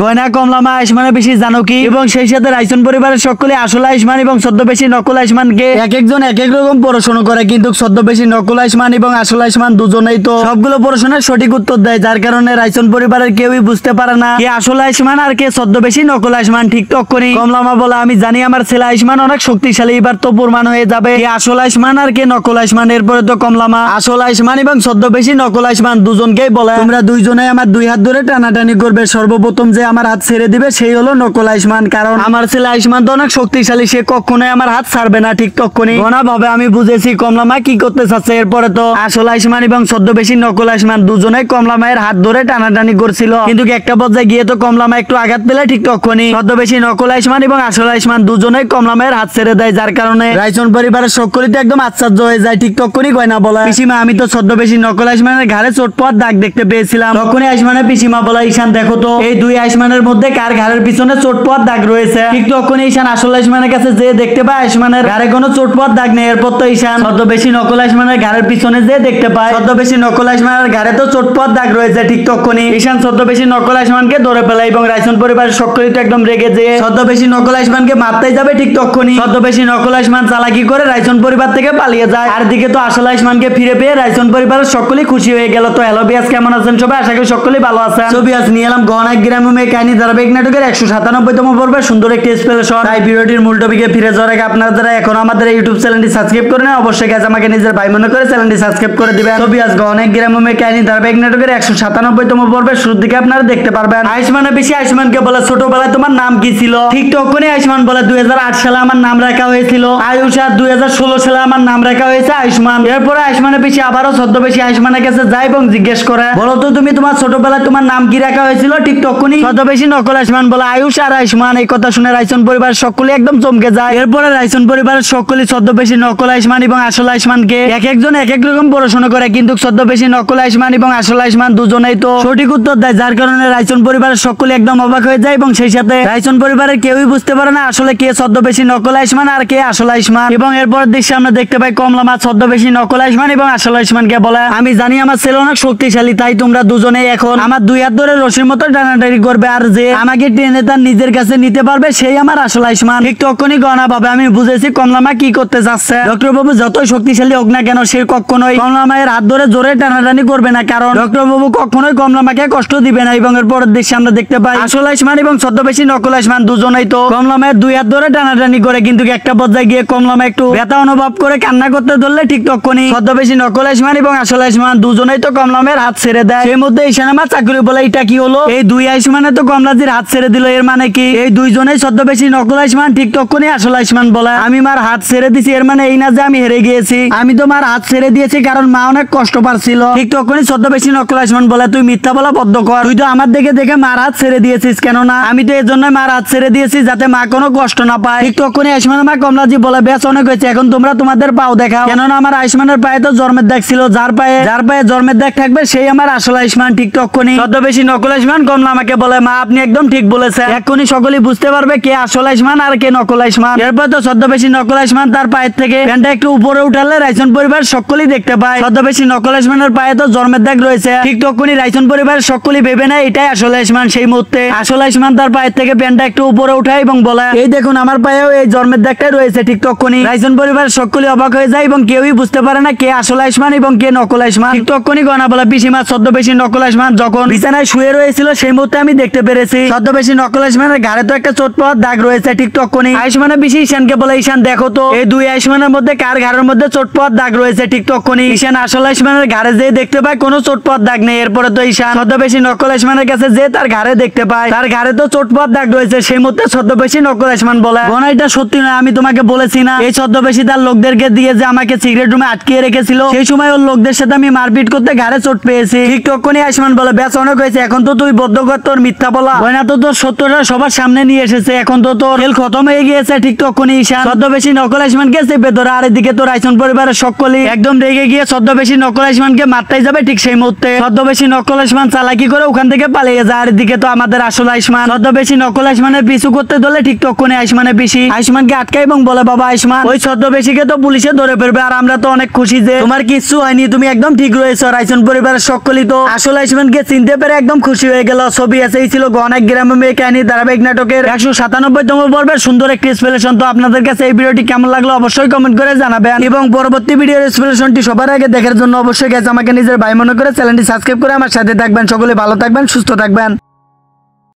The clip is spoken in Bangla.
গয়না কমলামা আয়ুষ্মানের বেশি জানো কি? এবং সেই সাথে রাইসন পরিবারের সকলে আসল আয়ুষ্মান এবং ছদ্মবেশী নকল আয়ুষ্মানকে এক একজন এক এক রকম পড়াশোনা করে, কিন্তু ছদ্মবেশী নকল আয়ুষ্মান এবং আসল আয়ুষ্মান দুজনেই তো সবগুলো প্রশ্নের সঠিক উত্তর দেয়, যার কারণে রাইসন পরিবারের কেউই বুঝতে পারে না কে আসল আয়ুষ্মান আর কে ছদ্মবেশী নকল আয়ুষ্মান। ঠিক তখনই কমলামা বলে, আমি জানি আমার ছেলে আয়ুষ্মান অনেক শক্তিশালী, এবার তো প্রমাণ হয়ে যাবে কে আসল আয়ুষ্মান আর কে নকল আয়ুষ্মান। এরপরে তো কমলামা আসল আয়ুষ্মান এবং ছদ্মবেশী নকল আয়ুষ্মান দুজনকেই বলে, তোমরা দুইজনে আমার দুই হাত ধরে টানাটানি করবে, সর্বপ্রথম যে আমার হাত ছেড়ে দিবে সেই হলো নকল আয়ুষ্মান, কারণ আমার ছেলে আয়ুষ্মান তো অনেক শক্তিশালী, সে কখনোই আমার হাত ছাড়বে না। ঠিক তখনই ঘনা ভাবে আমি বুঝেছি কমলামা কি করতে চাচ্ছে। এরপরে তো আসল আয়ুষ্মান এবং ছদ্মবেশী নকল আয়ুষ্মান দুজনেই কমলামায়ের হাত ধরে টানাটানি করছিল, কিন্তু একটা পর্যায়ে গিয়ে তো কমলামা একটু আঘাত পেলে ঠিক তখনই ছদ্মবেশী নকল আয়ুষ্মান এবং আসল আয়ুষ্মান দুজনেই কমলামায়ের হাত ছেড়ে দেয়, যার কারণে রাইসন পরিবারের সকলেই একদম আশ্চর্য হয়ে যায়। ঠিক তখনই গয়না বলে, পিসিমা আমি তো ছদ্মবেশী নকল আয়ুষ্মানের ঘাড়ে চোট পাওয়ার দাগ দেখতে পেয়েছিলাম। তখনই আয়ুষ্মানের পিসিমা বলে, ঈশান দেখো তো এই দুই আয়ুষ্মানের মধ্যে কার ঘাড়ের পিছনে চোট পাওয়ার দাগ রয়েছে। ঠিক তখনই ঈশান আসল আয়ুষ্মানের কাছে যে দেখতে পায় আয়ুষ্মানের ঘাড়ে কোনো চোট পাওয়ার দাগ নেই। এরপর তো ঈশান ছদ্মবেশী নকল আয়ুষ্মানের ঘাড়ের পিছনে যে দেখতে পায় ছদ্মবেশী নকল আয়ুষ্মানের ঘাড়ে তো চোট পাওয়ার দাগ রয়েছে। ঠিক তখনই ঈশান ছদ্মবেশী নকল আয়ুষ্মানকে ধরে ফেলে এবং রাইসন পরিবারের সকলেই তো একদম রেগে যে ছদ্মবেশী নকল আয়ুষ্মানকে মারতেই যাবে। ঠিক তখনই ছদ্মবেশী নকল আয়ুষ্মান চালাকি করে রাইসন পরিবার থেকে পালিয়ে যায়। আর দিকে তো আসল আয়ুষ্মানকে ফিরে পেয়ে রাইসন পরিবারের সকলেই খুশি হয়ে গেল। তো হ্যালো বিয়াস, কেমন আছেন সবাই? আশা করি সকলেই ভালো আছেন। তো বিয়াস নিয়ে এলাম গহনা গ্রামে কাহিনী ধারাবাহিক নাটকের 197তম পর্বে সুন্দর একটি স্পেশাল। তাই ভিডিওটির মূল টপিকে ফিরে যাওয়ার আগে আপনারা যারা এখন আমাদের ইউটিউব চ্যানেলটি সাবস্ক্রাইব করে নেন, অবশ্যই গাইস আমাকে নিজের ভাই মনে করে চ্যানেলটি সাবস্ক্রাইব করে দিবেন। তো বিয়াস গহনা গ্রামে কাহিনী ধারাবাহিক নাটকের 197তম পর্বে শুরুর দিকে আপনারা দেখতে পারবেন আয়ুষ্মানের বেশি আয়ুষ্মানকে বলে, ছোটবেলায় তোমার নাম কি ছিল? ঠিক তখনই আয়ুষ্মান বলে, 2008 সালে আমার নাম রাখা হয়েছিল আয়ুষ, আর 2016 সালে আমার নাম রাখা হয়েছে আয়ুষ্মান। এরপরে আয়ুষ্মানের বেশি আবারও ছদ্মবেশী আয়ুষ্মানের কাছে যায় এবং জিজ্ঞেস করে, বলো তো তুমি তোমার ছোটবেলায় তোমার নাম কি রাখা হয়েছিল? ঠিক তখনই ছদ্মবেশী নকল আয়ুষ্মান বলে, আয়ুষ আর আয়ুষ্মান। এই কথা শুনে রাইসন পরিবার সকলে একদম চমকে যায়। এরপরে রাইসন পরিবারের সকলে ছদ্মবেশী নকল আয়ুষ্মান এবং আসল আয়ুষ্মানকে এক একজন এক এক রকম পড়াশোনা করে, কিন্তু ছদ্মবেশী নকল আয়ুষ্মান এবং আসল আয়ুষ্মান দুজনেই তো সঠিক উত্তর দেয়, যার কারণে রাইসন পরিবারের সকলে একদম অবাক হয়ে যায় এবং সেই সাথে রাইসন পরিবারের কেউই বুঝতে পারে না আসলে কে ছদ্মবেশী নকল আয়ুষ্মান আর কে আসল আয়ুষ্মান। এবং এরপর দৃশ্যে আমরা দেখতে পাই কমলামা ছদ্মবেশী নকল আয়ুষ্মান এবং আসল আয়ুষ্মানকে বলে, আমি জানি আমার ছেলে অনেক শক্তিশালী, তাই তোমরা দুজনেই এখন আমার দুই হাত ধরে রশির মতো টানাটানি করবে, আর যে আমাকে টেনে তার নিজের কাছে নিতে পারবে সেই আমার আসল আয়ুষ্মান। ঠিক তখনই গহনা ভাবে আমি বুঝেছি কমলামা কি করতে যাচ্ছে। ডক্টর বাবু যতই শক্তিশালী হোক না কেন সে কখনোই কমলামায়ের হাত ধরে জোরে টানাটানি করবে না, কারণ ডক্টর বাবু কখনোই কমলামাকে কষ্ট দিবে না। এবং এর পরের দৃশ্যে আমরা দেখতে পাই আসল আয়ুষ্মান এবং ছদ্মবেশী নকল আয়ুষ্মান দুজনেই তো কমলামায়ের দুই হাত ধরে টানাটানি করে, কিন্তু একটা পর্যায়ে গিয়ে কমলামা একটু ব্যথা অনুভব করে কান্না করতে ধরলে ঠিক তখনই ছদ্মবেশী নকল আয়ুষ্মান এবং আসল আয়ুষ্মান দুজনেই তো কমলামায়ের হাত ছেড়ে দেয়। সেই মধ্যে ঈশান আমার চাকরি বলে, এটা কি হলো? এই দুই আয়ুষ্মানে তো কমলাজির হাত ছেড়ে দিল, এর মানে কি এই দুইজনেই ছদ্মবেশী নকল আয়ুষ্মান? ঠিক তখনই আসল আয়ুষ্মান বলে, আমি মার হাত ছেড়ে দিছি, এর মানে এই না যে আমি হেরে গিয়েছি, আমি তো মার হাত ছেড়ে দিয়েছি কারণ মা অনেক কষ্ট পাচ্ছিল। ঠিক তখনই ছদ্মবেশী নকল আয়ুষ্মান বলে, তুই মিথ্যা বলা বদ্ধ কর, তুই তো আমার দেখে দেখে মার হাত ছেড়ে দিয়েছিস, কেননা আমি তো এর জন্য মার হাত ছেড়ে দিয়েছি যাতে মা কোনো কষ্ট না পায়। ঠিক তখনই আয়ুষ্মানের মা কমলাজি বলে, বেশ অনেক হয়েছে, এখন তোমরা তোমাদের পাও দেখাও, কেননা আমার আয়ুষ্মানের পায়ে তো জন্মের দাগ ছিল, যার পায়ে জন্মের দাগ থাকবে সেই আমার আসল আয়ুষ্মান। ঠিক তখনই ছদ্মবেশী নকল আয়ুষ্মান কমলা আমাকে বলে, মা আপনি একদম ঠিক বলেছেন, এক্ষুনি সকলেই বুঝতে পারবে কে আসল আয়ুষ্মান আর কে নকল আয়ুষ্মান। এরপর তো ছদ্মবেশী নকল আয়ুষ্মান তার পায়ের থেকে প্যান্টটা একটু উপরে উঠালে রাইসন পরিবার সকলেই দেখতে পায় ছদ্মবেশী নকল আয়ুষ্মানের পায়ে তো জন্মের দাগ রয়েছে। ঠিক তখনই রাইসন পরিবার সকলেই ভেবে নেয় এটাই আসল আয়ুষ্মান। সেই মুহূর্তে আসল আয়ুষ্মান তার পায়ের থেকে প্যান্টটা একটু উপরে উঠায় এবং বলে, এই দেখুন আমার পায়েও এই জন্মের দাগটা রয়েছে। ঠিক তখনই রাইসন পরিবার সকলেই অবাক হয়ে যায় এবং কেউই বুঝতে পারে না কে আসল আয়ুষ্মান এবং কে নকল আয়ুষ্মান। ঠিক তখনই গনা বলে, পিসিমা ছদ্মবেশী নকল আয়ুষ্মান যখন বিছানায় শুয়ে রয়েছিল সেই মুহূর্তে আমি দেখতে পেরেছি ছদ্মবেশী নকল আয়ুষ্মানের ঘাড়ে তো একটা চোট পাওয়ার দাগ রয়েছে। ঠিক তখনই আয়ুষ্মানের পিসি ঈশানকে বলে, ঈশান দেখো তো এই দুই আয়ুষ্মানের মধ্যে কার ঘাড়ের মধ্যে চোট পাওয়ার দাগ রয়েছে। ঠিক তখনই ঈশান আসল আয়ুষ্মানের ঘাড়ে যেয়ে দেখতে পায় কোনো চোট পাওয়ার দাগ নেই। এরপরে তো ঈশান ছদ্মবেশী নকল আয়ুষ্মানের কাছে যে তার ঘাড়ে দেখতে পায় তার ঘাড়ে তো চোট পাওয়ার দাগ রয়েছে। সেই মুহূর্তে ছদ্মবেশী নকল আয়ুষ্মান বলে, গনা এটা সত্যি নয়, আমি তোমাকে বলেছি না এই ছদ্মবেশী তার লোকদেরকে দিয়ে যে আমাকে সিগারেট রুমে আটকিয়ে রেখেছিল, সেই সময় ওর লোকদের সাথে আমি মারপিট করতে ঘাড়ে চোট পেয়েছি। ঠিক তখনই আয়ুষ্মান বলে, ব্যাস অনেক হয়েছে, এখন তো তুই বদ্ধ কর তোর মিথ্যা বলা, গয়না তো তোর সত্যটা সবার সামনে নিয়ে এসেছে, এখন তো তোর খেল খতম হয়ে গিয়েছে। ঠিক তখনই ঈশান ছদ্মবেশী নকল আয়ুষ্মানকে চেপে ধরে, আর এদিকে তো রাইসন পরিবারের সকলেই একদম রেগে গিয়ে ছদ্মবেশী নকল আয়ুষ্মানকে মারতেই যাবে। ঠিক সেই মুহূর্তে ছদ্মবেশী নকল আয়ুষ্মান চালাকি করে ওখান থেকে পালিয়ে যায়। আর এদিকে তো আমাদের আসল আয়ুষ্মান ছদ্মবেশী নকল আয়ুষ্মানের পিছু করতে ধরলে ঠিক তখনই আয়ুষ্মানের পিসি আয়ুষ্মানকে আটকায় এবং বলে, বাবা আয়ুষ্মান ওই ছদ্মবেশীকে তো পুলিশে ধরে ফেলবে, আর আমরা তো অনেক খুশি যে তোমার কিচ্ছু হয়নি, তুমি একদম ঠিক রয়েছো। রাইসন পরিবারের সকলেই তো আসল আয়ুষ্মানকে চিনতে পেরে একদম খুশি হয়ে গেল। ছবি আছে এই ছিল অনেক গ্রামের মেয়ে কাহিনী ধারাবাহিক নাটকের 197তম পর্বের সুন্দর একটি এক্সপ্লেনেশন। তো আপনাদের কাছে এই ভিডিওটি কেমন লাগলো অবশ্যই কমেন্ট করে জানাবেন এবং পরবর্তী ভিডিওর এক্সপ্লেনেশনটি সবার আগে দেখার জন্য অবশ্যই গাইস আমাকে নিজের ভাই মনে করে চ্যানেলটি সাবস্ক্রাইব করে আমার সাথে থাকবেন। সকলে ভালো থাকবেন, সুস্থ থাকবেন।